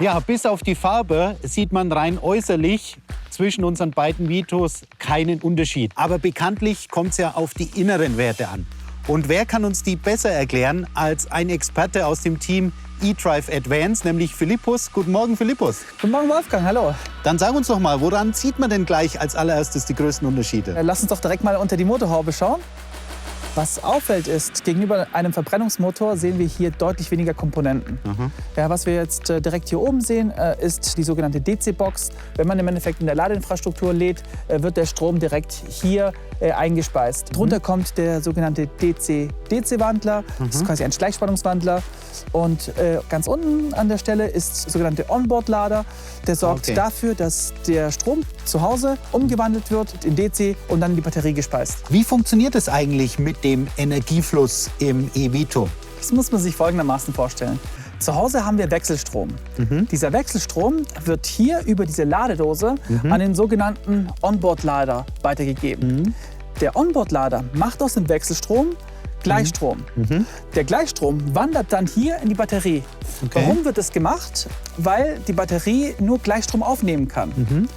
Ja, bis auf die Farbe sieht man rein äußerlich zwischen unseren beiden Vitos keinen Unterschied. Aber bekanntlich kommt es ja auf die inneren Werte an. Und wer kann uns die besser erklären als ein Experte aus dem Team eDrive Advance, nämlich Philippus. Guten Morgen, Philippus. Guten Morgen, Wolfgang. Hallo. Dann sag uns doch mal, woran sieht man denn gleich als allererstes die größten Unterschiede? Lass uns doch direkt mal unter die Motorhaube schauen. Was auffällt ist, gegenüber einem Verbrennungsmotor sehen wir hier deutlich weniger Komponenten. Ja, was wir jetzt direkt hier oben sehen, ist die sogenannte DC-Box. Wenn man im Endeffekt in der Ladeinfrastruktur lädt, wird der Strom direkt hier eingespeist. Drunter kommt der sogenannte DC-DC-Wandler. Das ist quasi ein Schleichspannungswandler. Und ganz unten an der Stelle ist der sogenannte Onboard-Lader. Der sorgt dafür, dass der Strom zu Hause umgewandelt wird in DC und dann in die Batterie gespeist. Wie funktioniert es eigentlich mit dem Energiefluss im e-Vito? Das muss man sich folgendermaßen vorstellen. Zu Hause haben wir Wechselstrom. Dieser Wechselstrom wird hier über diese Ladedose an den sogenannten Onboard-Lader weitergegeben. Der Onboard-Lader macht aus dem Wechselstrom Gleichstrom. Der Gleichstrom wandert dann hier in die Batterie. Warum wird das gemacht? Weil die Batterie nur Gleichstrom aufnehmen kann.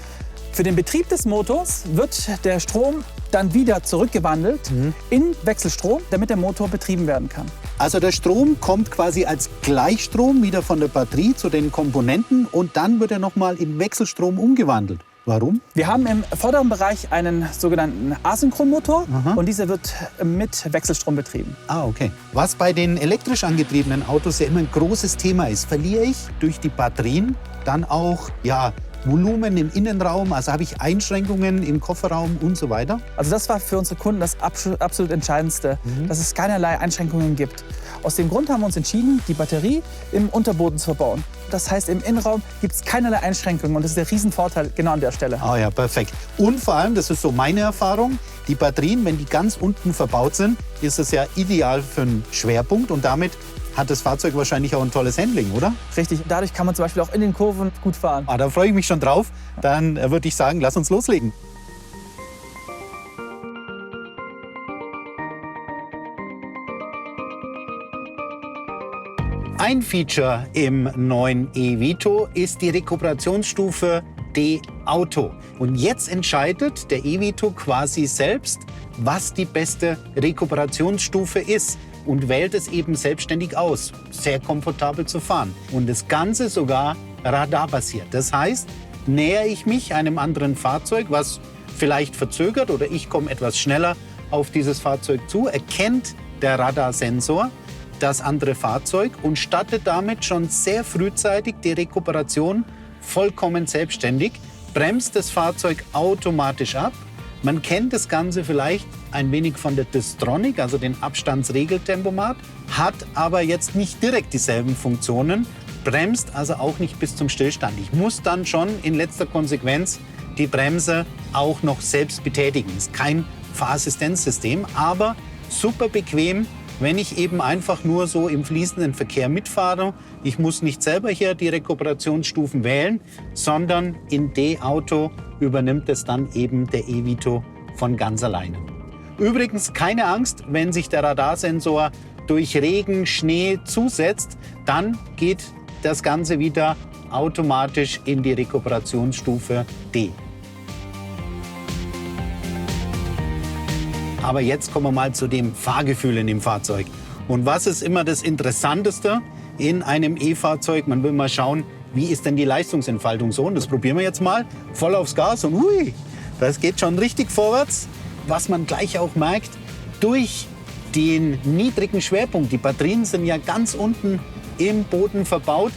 Für den Betrieb des Motors wird der Strom dann wieder zurückgewandelt in Wechselstrom, damit der Motor betrieben werden kann. Also der Strom kommt quasi als Gleichstrom wieder von der Batterie zu den Komponenten und dann wird er nochmal in Wechselstrom umgewandelt. Warum? Wir haben im vorderen Bereich einen sogenannten Asynchronmotor und dieser wird mit Wechselstrom betrieben. Ah, okay. Was bei den elektrisch angetriebenen Autos ja immer ein großes Thema ist, verliere ich durch die Batterien dann auch Volumen im Innenraum, also habe ich Einschränkungen im Kofferraum und so weiter? Also das war für unsere Kunden das absolut Entscheidendste, dass es keinerlei Einschränkungen gibt. Aus dem Grund haben wir uns entschieden, die Batterie im Unterboden zu verbauen. Das heißt, im Innenraum gibt es keinerlei Einschränkungen und das ist der Riesenvorteil genau an der Stelle. Ah ja, perfekt. Und vor allem, das ist so meine Erfahrung, die Batterien, wenn die ganz unten verbaut sind, ist es ja ideal für einen Schwerpunkt und damit hat das Fahrzeug wahrscheinlich auch ein tolles Handling, oder? Richtig, dadurch kann man zum Beispiel auch in den Kurven gut fahren. Ah, da freue ich mich schon drauf. Dann würde ich sagen, lass uns loslegen. Ein Feature im neuen e-Vito ist die Rekuperationsstufe D-Auto. Und jetzt entscheidet der e-Vito quasi selbst, was die beste Rekuperationsstufe ist und wählt es eben selbstständig aus. Sehr komfortabel zu fahren. Und das Ganze sogar radarbasiert. Das heißt, nähere ich mich einem anderen Fahrzeug, was vielleicht verzögert oder ich komme etwas schneller auf dieses Fahrzeug zu, erkennt der Radarsensor das andere Fahrzeug und startet damit schon sehr frühzeitig die Rekuperation vollkommen selbstständig, bremst das Fahrzeug automatisch ab. Man kennt das Ganze vielleicht ein wenig von der Distronic, also den Abstandsregeltempomat, hat aber jetzt nicht direkt dieselben Funktionen, bremst also auch nicht bis zum Stillstand. Ich muss dann schon in letzter Konsequenz die Bremse auch noch selbst betätigen. Ist kein Fahrassistenzsystem, aber super bequem, wenn ich eben einfach nur so im fließenden Verkehr mitfahre. Ich muss nicht selber hier die Rekuperationsstufen wählen, sondern in D-Auto übernimmt es dann eben der e-Vito von ganz alleine. Übrigens keine Angst, wenn sich der Radarsensor durch Regen, Schnee zusetzt, dann geht das Ganze wieder automatisch in die Rekuperationsstufe D. Aber jetzt kommen wir mal zu dem Fahrgefühl in dem Fahrzeug. Und was ist immer das Interessanteste in einem E-Fahrzeug? Man will mal schauen, wie ist denn die Leistungsentfaltung so? Und das probieren wir jetzt mal. Voll aufs Gas und hui, das geht schon richtig vorwärts. Was man gleich auch merkt, durch den niedrigen Schwerpunkt, die Batterien sind ja ganz unten im Boden verbaut,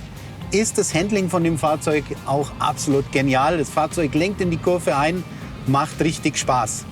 ist das Handling von dem Fahrzeug auch absolut genial. Das Fahrzeug lenkt in die Kurve ein, macht richtig Spaß.